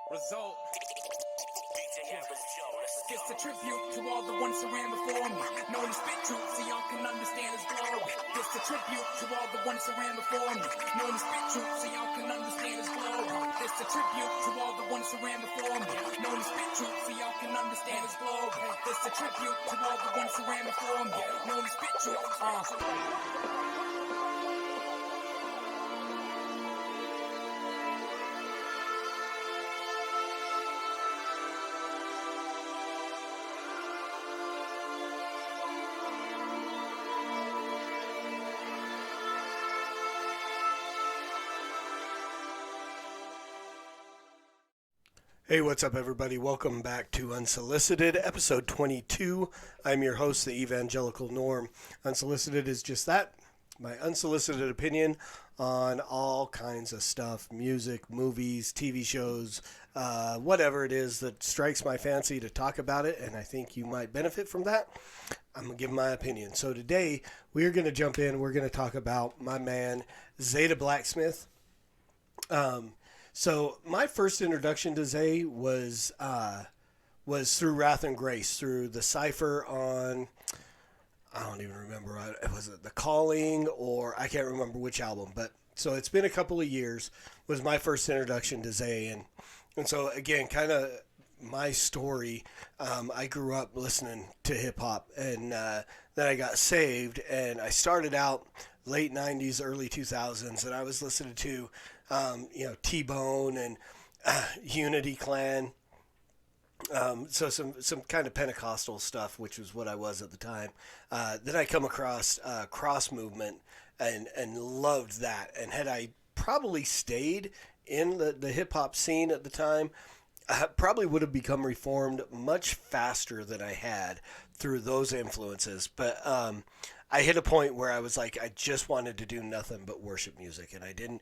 Result. It's a tribute to all the ones who ran before me. Known to spit truth so y'all can understand his glory. It's a tribute to all the ones who ran before me. Known to spit truth so y'all can understand his glory. It's a tribute to all the ones who ran before me. Known to spit truth so y'all can understand his glory. It's a tribute to all the ones who ran before me. Known to spit truth. Hey, what's up, everybody? Welcome back to Unsolicited, episode 22. I'm your host, the Evangelical Norm. Unsolicited is just that, my unsolicited opinion on all kinds of stuff, music, movies, TV shows, whatever it is that strikes my fancy to talk about it, and I think you might benefit from that. I'm going to give my opinion. So today, we're going to jump in. We're going to talk about my man, Zae da Blacksmith. So my first introduction to Zae was through Wrath and Grace, through the cipher on, I don't even remember, was it The Calling, or I can't remember which album, but so it's been a couple of years, was my first introduction to Zae, and so again, kind of my story, I grew up listening to hip hop, and then I got saved, and I started out late 90s, early 2000s, and I was listening to T-Bone and Unity Clan. So some kind of Pentecostal stuff, which was what I was at the time. Then I come across Cross Movement and loved that. And had I probably stayed in the hip-hop scene at the time, I probably would have become reformed much faster than I had through those influences. But I hit a point where I was like, I just wanted to do nothing but worship music, and I didn't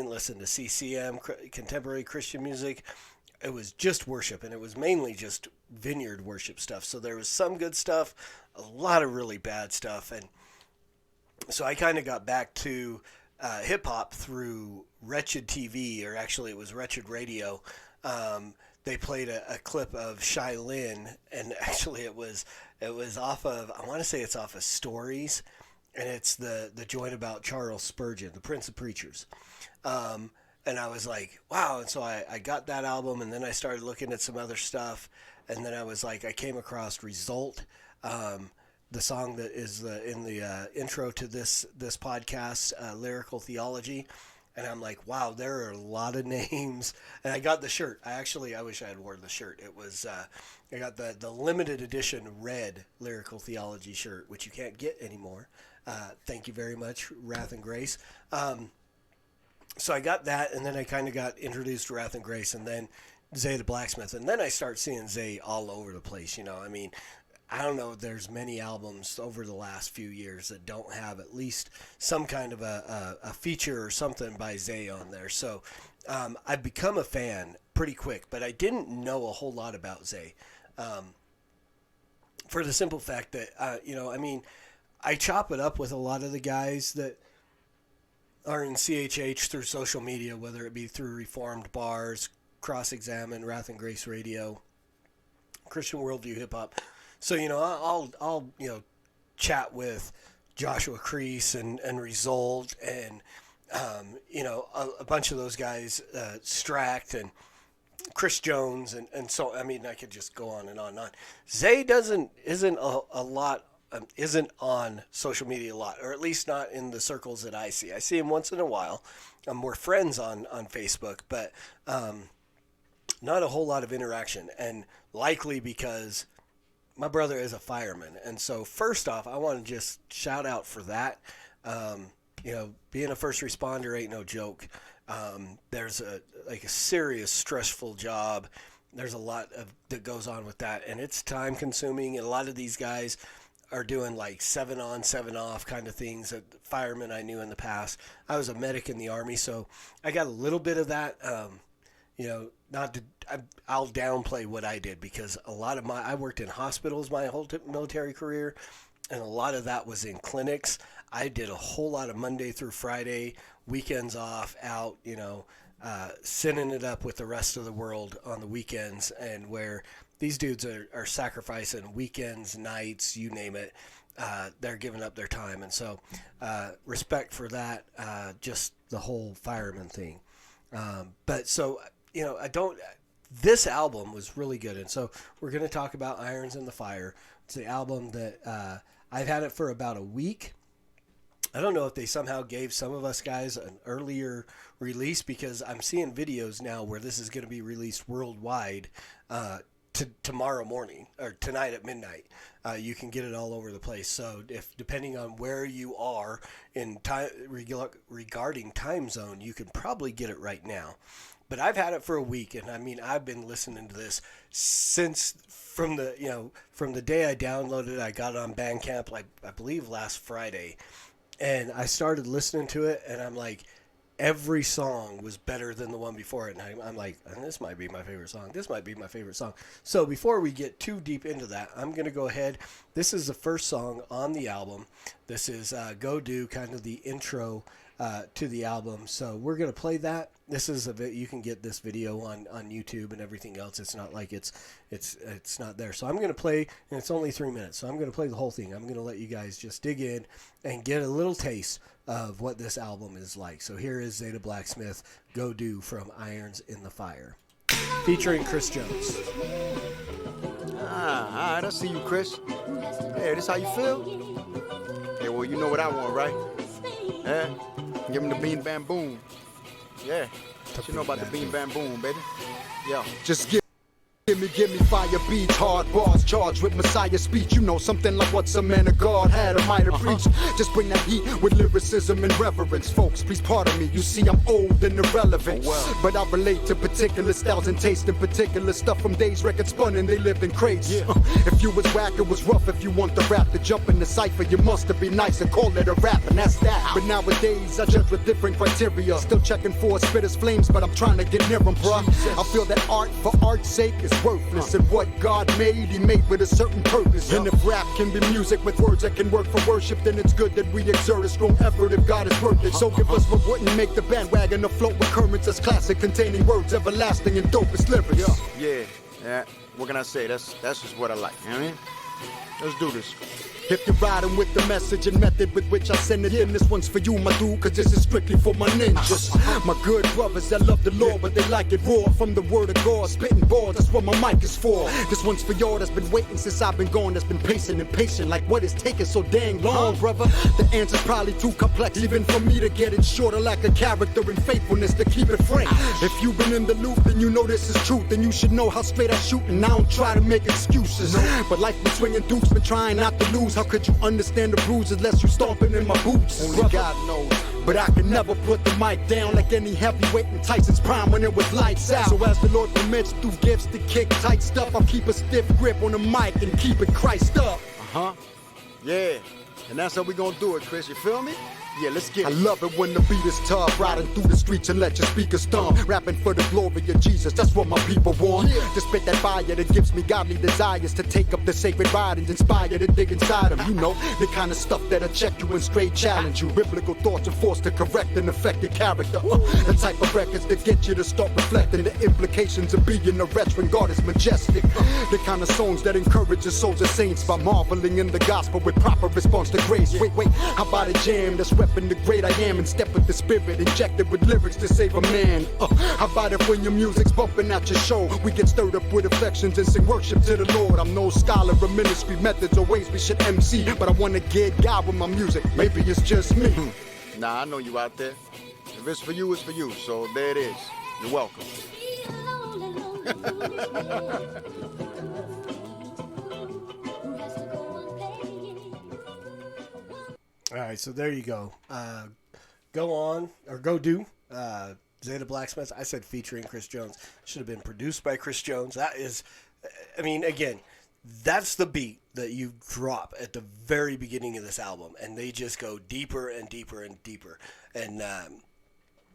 listen to CCM, contemporary Christian music. It was just worship, and it was mainly just vineyard worship stuff. So there was some good stuff, a lot of really bad stuff, and so I kind of got back to hip hop through Wretched TV, or actually it was Wretched Radio. They played a clip of Shai Lin, and actually it was off of, I want to say it's off of Stories, and it's the joint about Charles Spurgeon, the Prince of Preachers. And I was like, wow. And so I got that album, and then I started looking at some other stuff, and then I was like, I came across Result, the song that is in the intro to this podcast, Lyrical Theology. And I'm like, wow, there are a lot of names. And I got the shirt. I wish I had worn the shirt. It was, I got the limited edition red Lyrical Theology shirt, which you can't get anymore. Thank you very much, Wrath and Grace. So I got that, and then I kind of got introduced to Wrath and Grace, and then Zae da Blacksmith. And then I start seeing Zae all over the place, I mean, I don't know, there's many albums over the last few years that don't have at least some kind of a feature or something by Zae on there. So I've become a fan pretty quick, but I didn't know a whole lot about Zae. For the simple fact that, I mean, I chop it up with a lot of the guys that are in CHH through social media, whether it be through Reformed Bars, Cross-Examine, Wrath and Grace Radio, Christian Worldview Hip Hop. So, I'll chat with Joshua Crease and Result and, a bunch of those guys, Stract and Chris Jones. And so, I mean, I could just go on and on and on. Zae isn't on social media a lot, or at least not in the circles that I see. I see him once in a while. We're friends on Facebook, but not a whole lot of interaction, and likely because my brother is a fireman. And so first off, I want to just shout out for that. Being a first responder ain't no joke. There's a serious stressful job. There's a lot that goes on with that, and it's time consuming. And a lot of these guys are doing like 7 on, 7 off kind of things that firemen I knew in the past. I was a medic in the Army, so I got a little bit of that. I'll downplay what I did, because I worked in hospitals my whole military career, and a lot of that was in clinics. I did a whole lot of Monday through Friday, weekends off, out, sending it up with the rest of the world on the weekends, and where these dudes are sacrificing weekends, nights, you name it. They're giving up their time, and so respect for that. Just the whole fireman thing. But so I don't. This album was really good, and so we're going to talk about Irons in the Fire. It's the album that I've had it for about a week. I don't know if they somehow gave some of us guys an earlier release, because I'm seeing videos now where this is going to be released worldwide tomorrow morning or tonight at midnight. You can get it all over the place. So if depending on where you are in time regarding time zone, you can probably get it right now. But I've had it for a week, and I mean, I've been listening to this since from the day I downloaded it. I got it on Bandcamp, like I believe last Friday, and I started listening to it, and I'm like, every song was better than the one before it, and I'm like, this might be my favorite song. This might be my favorite song. So before we get too deep into that, I'm gonna go ahead. This is the first song on the album. This is Go Do, kind of the intro to the album. So we're gonna play that. This is you can get this video on YouTube and everything else. It's not like it's not there. So I'm gonna play, and it's only 3 minutes. So I'm gonna play the whole thing. I'm gonna let you guys just dig in and get a little taste of what this album is like. So here is Zae da Blacksmith, Go Do from Irons in the Fire, featuring Chris Jones. All right, I see you, Chris. Hey, this how you feel? Hey, well, you know what I want, right? Yeah, give him the bean bam boom. Yeah, you know about the bean bam boom, baby. Yeah, just give me fire beats, hard bars, charged with Messiah speech. You know, something like what some man of God had or might have preached. Just bring that heat with lyricism and reverence. Folks, please pardon me. You see, I'm old and irrelevant. But I relate to particular styles and taste in particular stuff from days records spun and they lived in crates. If you was whack, it was rough. If you want the rap to jump in the cypher, you must have been nice and call it a rap, and that's that. But nowadays, I judge with different criteria. Still checking for spitters flames, but I'm trying to get near them, bruh. I feel that art for art's sake is worthless, and what God made, he made with a certain purpose. And if rap can be music with words that can work for worship, then it's good that we exert a strong effort if God is worth it. So give us what wouldn't make the bandwagon afloat with currents that's classic, containing words everlasting and dopest lyrics. Yeah. What can I say? That's just what I like. You know what I mean? Let's do this. If you're riding with the message and method with which I send it in, this one's for you, my dude, cause this is strictly for my ninjas. My good brothers that love the Lord, but they like it raw. From the word of God, spitting bars, that's what my mic is for. This one's for y'all that's been waiting since I've been gone, that's been pacing and patient. Like, what is taking so dang long, brother? The answer's probably too complex, even for me to get it short. I lack a character and faithfulness to keep it frank. If you've been in the loop, then you know this is truth, then you should know how straight I shoot, and I don't try to make excuses. But life been swinging dukes, been trying not to lose. How could you understand the bruises unless you stomping in my boots? Only God knows. But I can never put the mic down like any heavyweight in Tyson's prime when it was lights out. So as the Lord permits through gifts to kick tight stuff, I'll keep a stiff grip on the mic and keep it Christ up. Yeah. And that's how we gonna do it, Chris. You feel me? Yeah, let's get it. I love it when the beat is tough, riding through the streets and let your speakers stomp. Rapping for the glory of Jesus, that's what my people want. To spit that fire that gives me godly desires, to take up the sacred writings, inspired to dig inside them. You know, the kind of stuff that'll check you and straight challenge you. Biblical thoughts and force to correct and affect your character. The type of records that get you to start reflecting the implications of being a wretch when God is majestic. The kind of songs that encourage the souls of saints by marveling in the gospel with proper response to grace. Wait, how about a jam that's repping the great I am and step with the spirit injected with lyrics to save a man? How about it when your music's bumping out your show? We get stirred up with affections and sing worship to the Lord. I'm no scholar of ministry methods or ways we should MC, but I want to get God with my music. Maybe it's just me. Nah, I know you out there. If it's for you, it's for you. So there it is. You're welcome. All right, so there you go. Go on, or Go Do. Zae da Blacksmith. I said featuring Chris Jones. Should have been produced by Chris Jones. That is, I mean, again, that's the beat that you drop at the very beginning of this album, and they just go deeper and deeper and deeper. And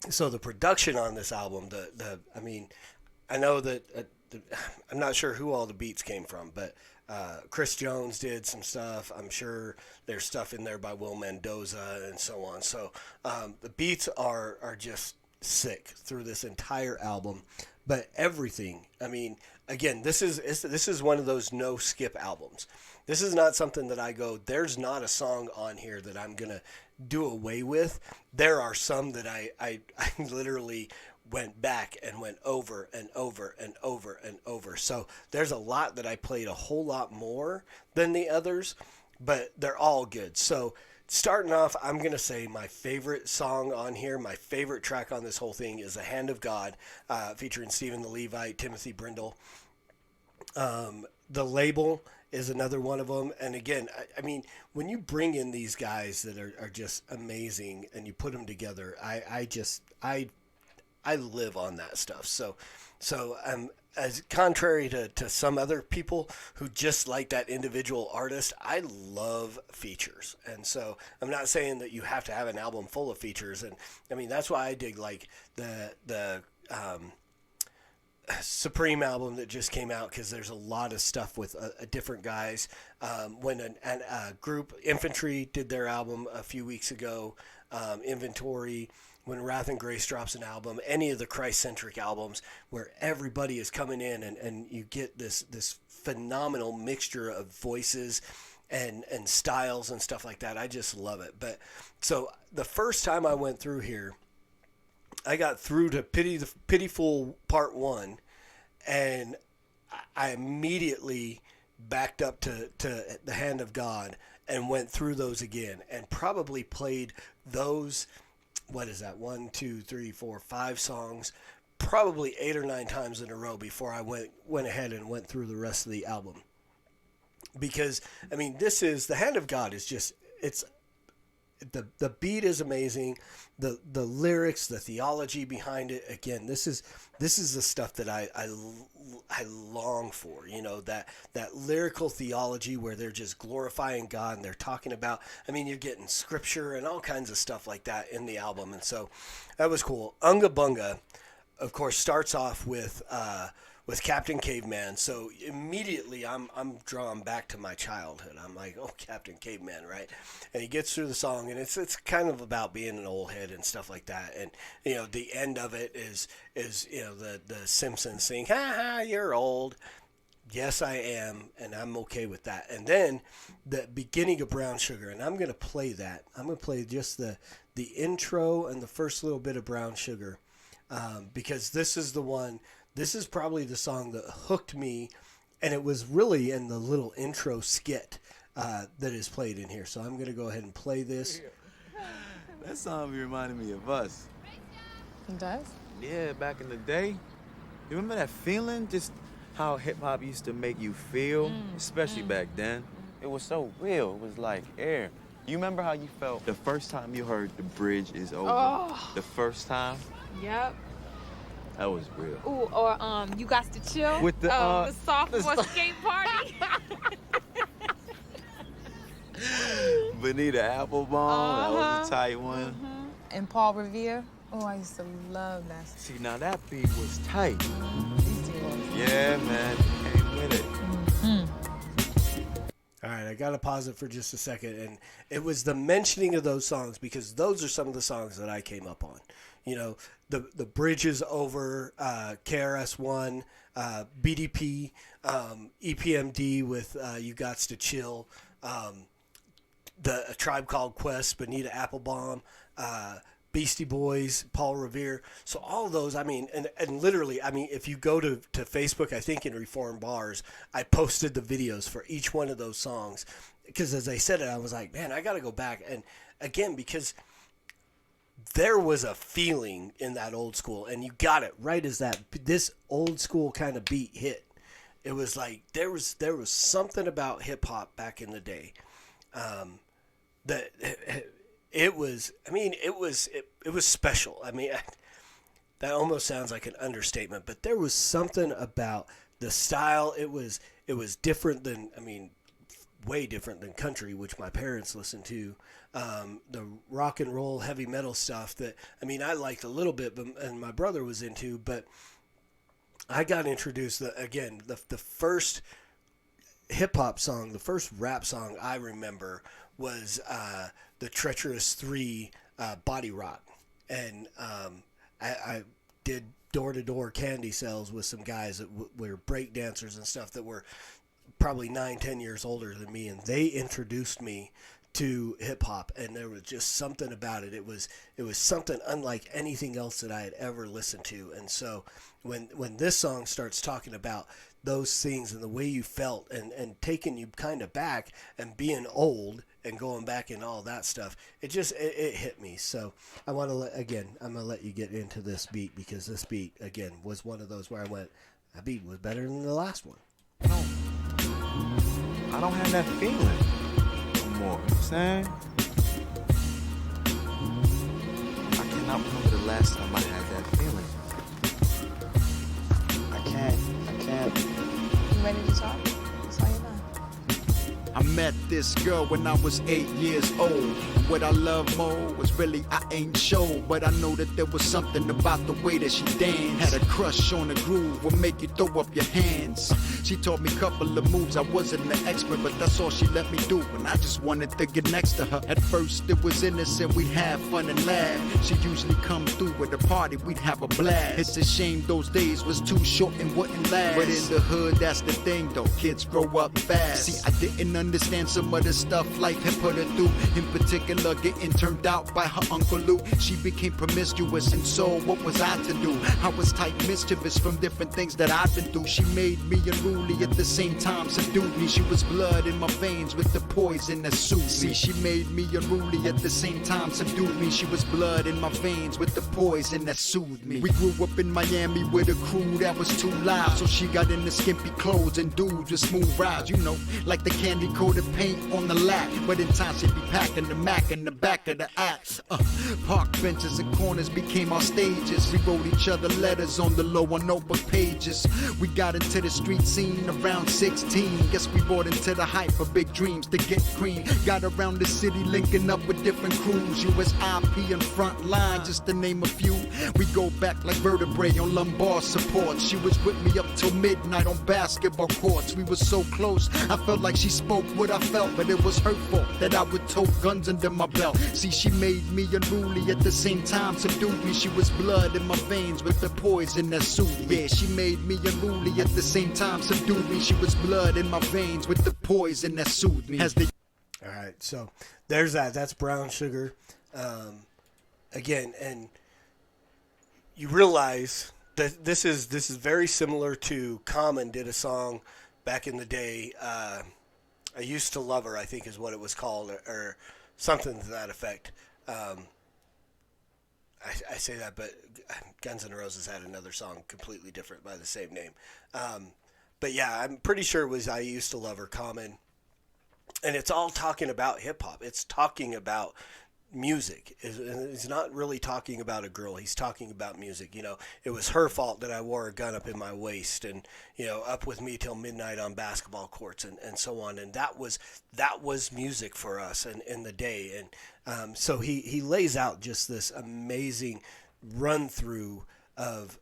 so the production on this album, I mean, I know that I'm not sure who all the beats came from, but Chris Jones did some stuff. I'm sure there's stuff in there by Will Mendoza and so on. So the beats are just sick through this entire album, but everything. I mean, again, this is one of those no skip albums. This is not something that I go, there's not a song on here that I'm gonna do away with. There are some that I literally went back and went over and over and over and over. So there's a lot that I played a whole lot more than the others, but they're all good. So starting off, I'm going to say my favorite song on here, my favorite track on this whole thing is The Hand of God, featuring Stephen the Levite, Timothy Brindle. The Label is another one of them. And again, I mean, when you bring in these guys that are just amazing and you put them together, I live on that stuff. So as contrary to some other people who just like that individual artist, I love features. And so I'm not saying that you have to have an album full of features. And I mean, that's why I dig like the Supreme album that just came out, because there's a lot of stuff with different guys. When a group, Infantry, did their album a few weeks ago, Inventory, when Wrath and Grace drops an album, any of the Christ-centric albums where everybody is coming in and you get this phenomenal mixture of voices and styles and stuff like that. I just love it. But so the first time I went through here, I got through to Pitiful Part 1, and I immediately backed up to The Hand of God and went through those again and probably played those, what is that, 1, 2, 3, 4, 5 songs, probably 8 or 9 times in a row before I went ahead and went through the rest of the album. Because, I mean, this is, The Hand of God is just, it's, the beat is amazing, the lyrics, the theology behind it. Again, this is the stuff that I long for, you know, that lyrical theology where they're just glorifying God and they're talking about, I mean, you're getting scripture and all kinds of stuff like that in the album. And so that was cool. Unga Bunga, of course, starts off with Captain Caveman. So immediately I'm drawn back to my childhood. I'm like, oh, Captain Caveman, right? And he gets through the song, and it's kind of about being an old head and stuff like that. And, you know, the end of it is you know, the Simpsons saying, ha ha, you're old. Yes, I am, and I'm okay with that. And then the beginning of Brown Sugar, and I'm going to play that. I'm going to play just the intro and the first little bit of Brown Sugar, because this is the one. This is probably the song that hooked me, and it was really in the little intro skit that is played in here. So I'm going to go ahead and play this. That song reminded me of us. It does? Yeah, back in the day. You remember that feeling? Just how hip-hop used to make you feel, especially back then. It was so real. It was like air. You remember how you felt the first time you heard The Bridge Is Over? Oh. The first time? Yep. That was real. Ooh, or You Got to Chill. With the sophomore skate party. Bonita Applebone, that was a tight one. And Paul Revere. Oh, I used to love that. See, now that beat was tight. Yeah, man. Came with it. All right, I got to pause it for just a second. And it was the mentioning of those songs, because those are some of the songs that I came up on. You know, the Bridge Is Over, KRS-One, BDP, EPMD with You Gots to Chill, A Tribe Called Quest, Bonita Applebone, Beastie Boys, Paul Revere. So all of those, I mean, and literally, I mean, if you go to Facebook, I think in Reform Bars, I posted the videos for each one of those songs. Because as I said it, I was like, man, I got to go back. And again, because there was a feeling in that old school, and you got it right as this old school kind of beat hit. It was like there was something about hip hop back in the day that it was. I mean, it was special. I mean, that almost sounds like an understatement, but there was something about the style. It was different than, I mean, way different than country, which my parents listened to. The rock and roll, heavy metal stuff that, I mean, I liked a little bit, and my brother was into, but I got introduced, the first hip-hop song, the first rap song I remember was the Treacherous 3 Body Rock. And I did door-to-door candy sales with some guys that were break dancers and stuff that were probably 9-10 years older than me, and they introduced me to hip hop, and there was just something about it. It was something unlike anything else that I had ever listened to. And so when this song starts talking about those things and the way you felt and taking you kind of back and being old and going back and all that stuff, it hit me. So I want to I'm gonna let you get into this beat, because this beat again was one of those where I went, that beat was better than the last one. I don't have that feeling no more. You know what I'm saying? I cannot remember the last time I had that feeling. I can't. You ready to talk? That's all you're done. I met this girl when I was 8 years old. What I love more was really I ain't sure, but I know that there was something about the way that she danced. Had a crush on the groove, would make you throw up your hands. She taught me a couple of moves, I wasn't an expert, but that's all she let me do, and I just wanted to get next to her. At first it was innocent, we'd have fun and laugh. She usually come through with a party, we'd have a blast. It's a shame those days was too short and wouldn't last, but in the hood that's the thing though, kids grow up fast. See, I didn't understand some of the stuff life had put her through, in particular getting turned out by her Uncle Lou. She became promiscuous, and so what was I to do? I was tight mischievous from different things that I'd been through. She made me unruly at the same time subdued me. She was blood in my veins with the poison that soothed me. She made me unruly at the same time subdued me. She was blood in my veins with the poison that soothed me. We grew up in Miami with a crew that was too loud, so she got into skimpy clothes and dudes with smooth rides, you know, like the candy coated paint on the lap. But in time she'd be packing the Mac in the back of the axe. Park benches and corners became our stages. We wrote each other letters on the low on notebook pages. We got into the street scene around 16. Guess we bought into the hype for big dreams to get cream. Got around the city linking up with different crews. USIP and Frontline, just to name a few. We go back like vertebrae on lumbar support. She was with me up till midnight on basketball courts. We were so close, I felt like she spoke what I felt, but it was her fault that I would tote guns under my belt. See, she made me unruly at the same time subdued me. She was blood in my veins with the poison that soothed me. Yeah, she made me unruly at the same time subdued me. She was blood in my veins with the poison that soothed me. All right, so there's that. That's Brown Sugar. Again, and you realize that this is very similar to Common did a song back in the day. I Used to Love Her, I think is what it was called, or something to that effect. I say that, but Guns N' Roses had another song completely different by the same name. But yeah, I'm pretty sure it was I Used to Love Her, Common. And it's all talking about hip-hop. It's talking about music. He's not really talking about a girl. He's talking about music. You know, it was her fault that I wore a gun up in my waist, and, you know, up with me till midnight on basketball courts, and so on. And that was music for us in the day. And so he lays out just this amazing run through of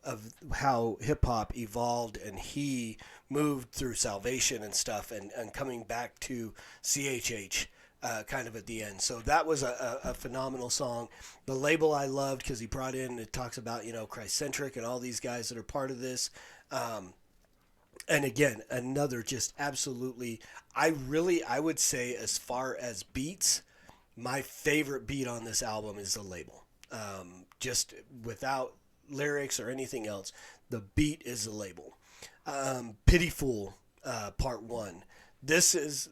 how hip hop evolved, and he moved through Salvation and stuff, and coming back to CHH. Kind of at the end. So that was a phenomenal song. The label I loved because he brought in, it talks about, you know, Christ-centric and all these guys that are part of this. And again, another just absolutely, I would say as far as beats, my favorite beat on this album is the label. Just without lyrics or anything else, the beat is the label. Pity Fool, part 1. This is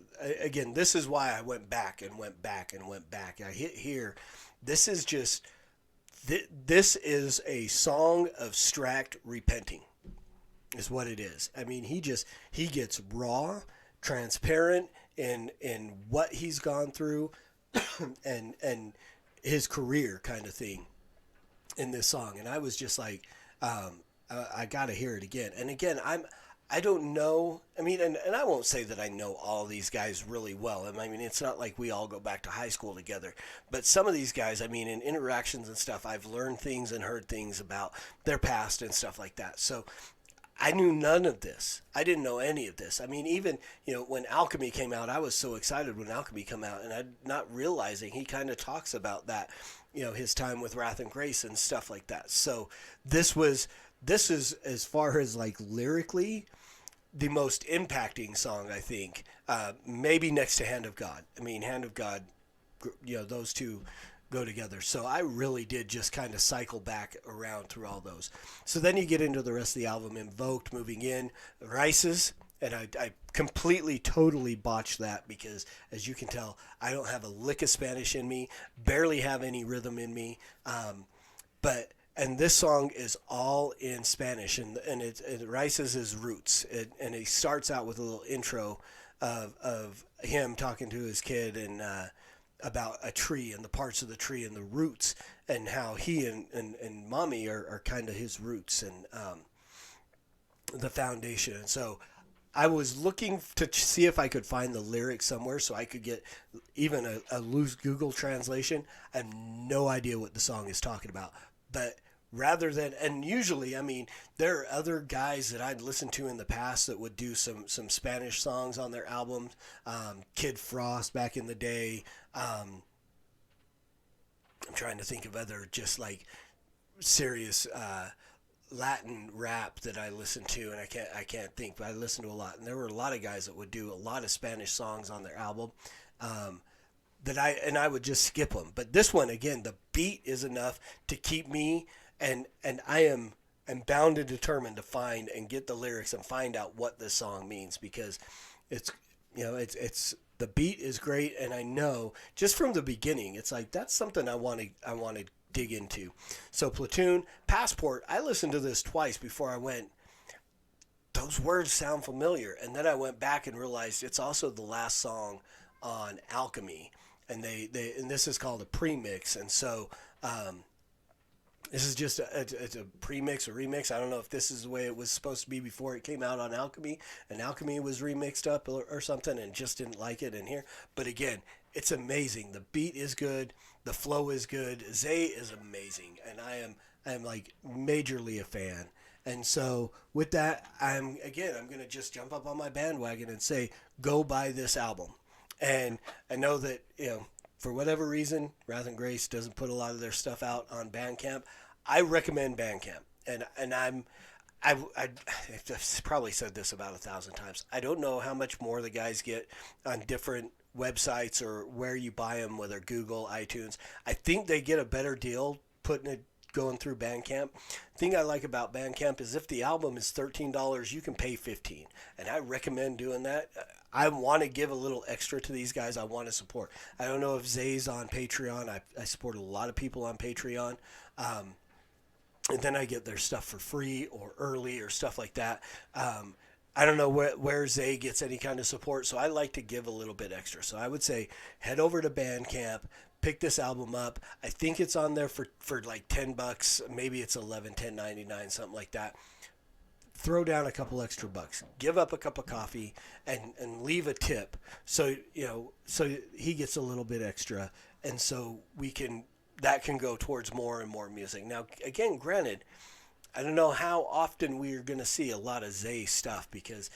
why I went back and went back and went back. I hit here. This is just, this is a song of Stract repenting, is what it is. I mean, he gets raw, transparent in what he's gone through and his career kind of thing in this song. And I was just like, I got to hear it again. And again, I don't know. I mean, and I won't say that I know all these guys really well. I mean, it's not like we all go back to high school together. But some of these guys, I mean, in interactions and stuff, I've learned things and heard things about their past and stuff like that. So I knew none of this. I didn't know any of this. I mean, even, you know, when Alchemy came out, I was so excited when Alchemy came out, and I'm not realizing he kind of talks about that his time with Wrath and Grace and stuff like that. So this is, as far as like lyrically, the most impacting song, I think, maybe next to Hand of God. I mean, Hand of God, those two go together. So I really did just kind of cycle back around through all those. So then you get into the rest of the album: Invoked, Moving In, Rices. And I completely, totally botched that because, as you can tell, I don't have a lick of Spanish in me, barely have any rhythm in me. And this song is all in Spanish, and it Rices his roots. And he starts out with a little intro of him talking to his kid and about a tree and the parts of the tree and the roots, and how he and mommy are kind of his roots and the foundation. And so I was looking to see if I could find the lyrics somewhere so I could get even a loose Google translation. I have no idea what the song is talking about. But rather than, and usually, I mean, there are other guys that I'd listened to in the past that would do some Spanish songs on their albums. Kid Frost back in the day. I'm trying to think of other just like serious Latin rap that I listened to, and I can't think, but I listened to a lot, and there were a lot of guys that would do a lot of Spanish songs on their album that I would just skip them. But this one, again, the beat is enough to keep me, and I am bound and determined to find and get the lyrics and find out what this song means, because it's the beat is great, and I know just from the beginning it's like that's something I want to dig into. So Platoon, Passport, I listened to this twice before I went, those words sound familiar, and then I went back and realized it's also the last song on Alchemy, and and this is called a premix, and so this is just it's a premix or remix. I don't know if this is the way it was supposed to be before it came out on Alchemy, and Alchemy was remixed up or something and just didn't like it in here. But again, it's amazing. The beat is good. The flow is good. Zae is amazing, and I am like majorly a fan. And so with that, I'm going to just jump up on my bandwagon and say, go buy this album. And I know that, for whatever reason, Wrath and Grace doesn't put a lot of their stuff out on Bandcamp. I recommend Bandcamp, and I've probably said this about 1,000 times. I don't know how much more the guys get on different websites or where you buy them, whether Google, iTunes. I think they get a better deal going through Bandcamp. The thing I like about Bandcamp is if the album is $13, you can pay $15, and I recommend doing that. I want to give a little extra to these guys. I want to support. I don't know if Zae's on Patreon. I support a lot of people on Patreon. And then I get their stuff for free or early or stuff like that. I don't know where Zae gets any kind of support, so I like to give a little bit extra. So I would say head over to Bandcamp, pick this album up. I think it's on there for like $10. Maybe it's $10.99, something like that. Throw down a couple extra bucks. Give up a cup of coffee and leave a tip. So he gets a little bit extra, and so that can go towards more and more music. Now, again, granted, I don't know how often we are going to see a lot of Zae stuff, because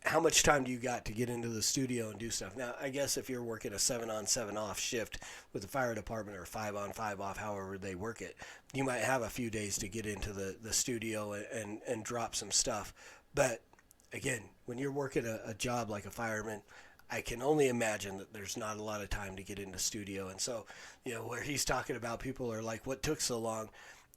how much time do you got to get into the studio and do stuff? Now, I guess if you're working a 7-on, 7-off shift with the fire department, or 5-on, 5-off, however they work it, you might have a few days to get into the studio and drop some stuff. But again, when you're working a job like a fireman, I can only imagine that there's not a lot of time to get into studio. And so, where he's talking about people are like, what took so long?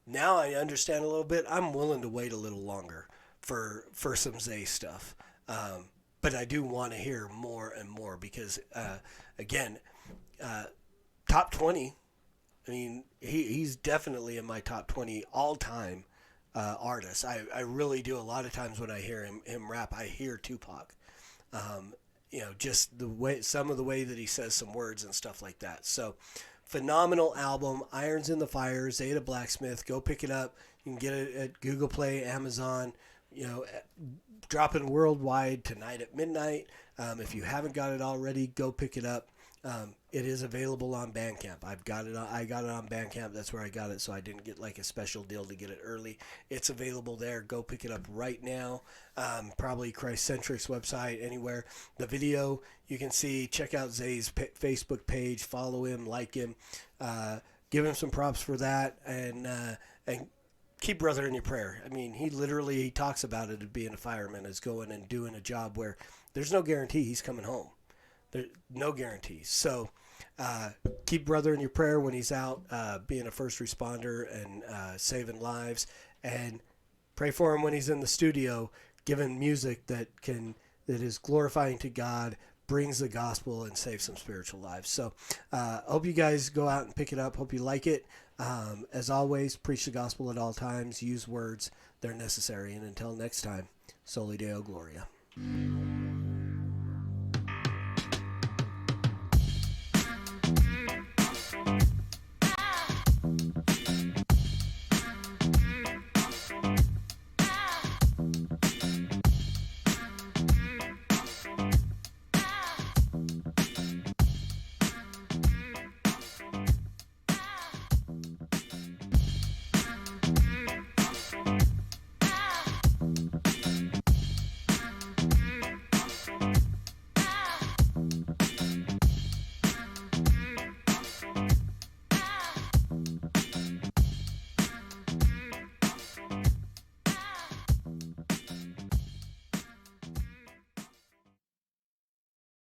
Now I understand a little bit. I'm willing to wait a little longer for some Zae stuff. But I do want to hear more and more because, again, top 20, I mean, he's definitely in my top 20 all-time artists. I really do. A lot of times when I hear him rap, I hear Tupac. Just some of the way that he says some words and stuff like that. So, phenomenal album, Irons in the Fire, Zae da Blacksmith. Go pick it up. You can get it at Google Play, Amazon. Dropping worldwide tonight at midnight. If you haven't got it already, go pick it up. It is available on Bandcamp. I got it on Bandcamp. That's where I got it, so I didn't get like a special deal to get it early. It's available there. Go pick it up right now. Probably Christcentric's website, anywhere. The video you can see. Check out Zae's Facebook page. Follow him, like him. give him some props for that, and keep brother in your prayer. I mean, he talks about it as being a fireman, as going and doing a job where there's no guarantee he's coming home. There's no guarantees. So keep brother in your prayer when he's out being a first responder and saving lives, and pray for him when he's in the studio giving music that is glorifying to God, brings the gospel, and saves some spiritual lives. So hope you guys go out and pick it up. Hope you like it. As always, preach the gospel at all times. Use words. They're necessary. And until next time, Soli Deo Gloria.